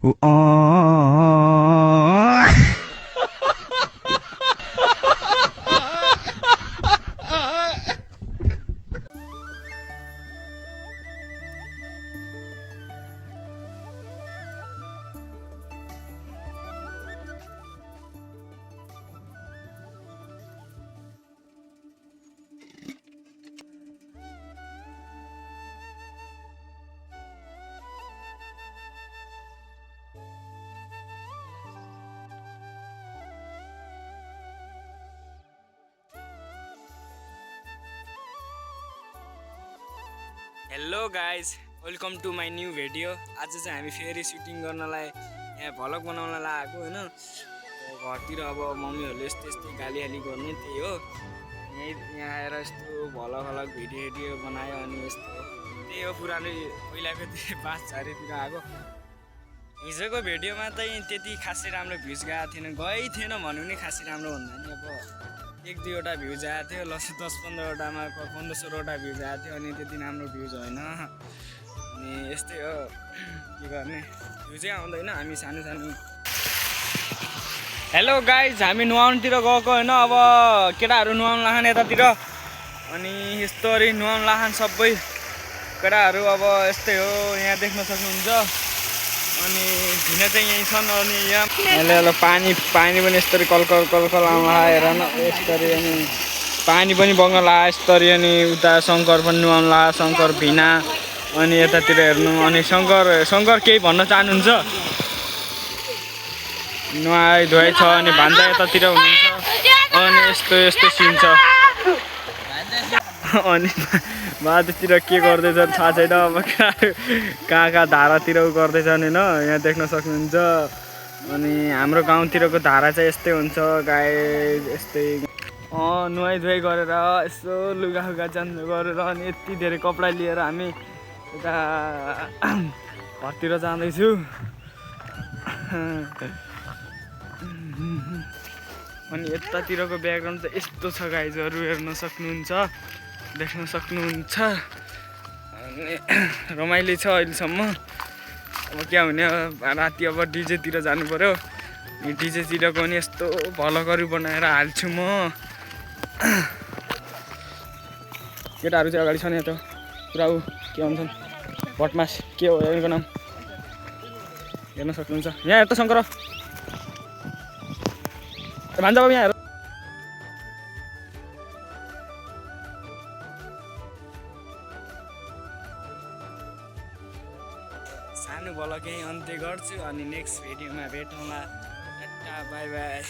Hello guys, welcome to my new video. आज चाहिँ हामी फेरि सुटिङ गर्नलाई यहाँ भ्लग बनाउनलाई आएको होइन। घरतिर अब मम्मीहरूले यस्तै गालीहाली गर्ने त्यही हो। यहाँ आएर यस्तो भ्लग भिडियो बनायो अनि यस्तो त्यही हो। पुरानो पहिलाको त्यो बास झारीतिर आएको। हिजोको भिडियोमा चाहिँ त्यति खासै राम्रो भ्युज गएको थिएन, गइ थिएन भनौँ नि। खासै राम्रो भन्दा नि अब 1-2वटा भ्युज आएको थियो, 10-15वटामा 1500वटा भ्युज आएको थियो। अनि त्यति राम्रो भ्युज होइन। अनि यस्तै हो, के गर्ने, भ्युजै आउँदैन। हामी सानो हेलो गाइज, हामी नुहाउनुतिर गएको होइन। अब केटाहरू नुहाउनु लाखान यतातिर, अनि यस्तोरी नुहाउनु लाखान सबै केटाहरू। अब यस्तै हो, यहाँ देख्न सक्नुहुन्छ। अनि भिना चाहिँ यहीँ छन्। अनि यहाँ पानी पनि यस्तरी कलकल आउँला हेर न यस्तरी। अनि पानी पनि बग्न ला यस्तरी। अनि उता शङ्कर पनि नुहाउनु ला, शङ्कर भिना। अनि यतातिर हेर्नु। अनि शङ्कर केही भन्न चाहनुहुन्छ? नुहाइ धुवाइ छ। अनि भान्जा यतातिर हुनुहुन्छ। अनि यस्तो सिन छ। अनि बाटोतिर के गर्दैछन् थाहा छैन। अब कहाँ धारातिर गर्दैछन् होइन, यहाँ देख्न सक्नुहुन्छ। अनि हाम्रो गाउँतिरको धारा चाहिँ यस्तै हुन्छ गाई। यस्तै नुहाइ धुवाइ गरेर यसो लुगा चेन्ज गरेर अनि यति धेरै कपडा लिएर हामी यता घरतिर जाँदैछु। अनि यतातिरको ब्याकग्राउन्ड चाहिँ यस्तो छ गाइजहरू, हेर्न सक्नुहुन्छ, देख्न सक्नुहुन्छ। अनि रमाइलो छ अहिलेसम्म। अब क्या हुने, राति अब डिजेतिर जानु पर्यो। डिजेतिरको पनि यस्तो भ्लगहरू बनाएर हाल्छु म। केटाहरू चाहिँ अगाडि छन्। यहाँ त पुरा के भन्छन्, बदमास के हो यहाँको नाम, हेर्न सक्नुहुन्छ। यहाँ हेर त शङ्कर भान्जा बाबु, यहाँ हेर। सानो भ्लग यहीँ अन्त्य गर्छु। अनि नेक्स्ट भिडियोमा भेटौँला। Tata, by by.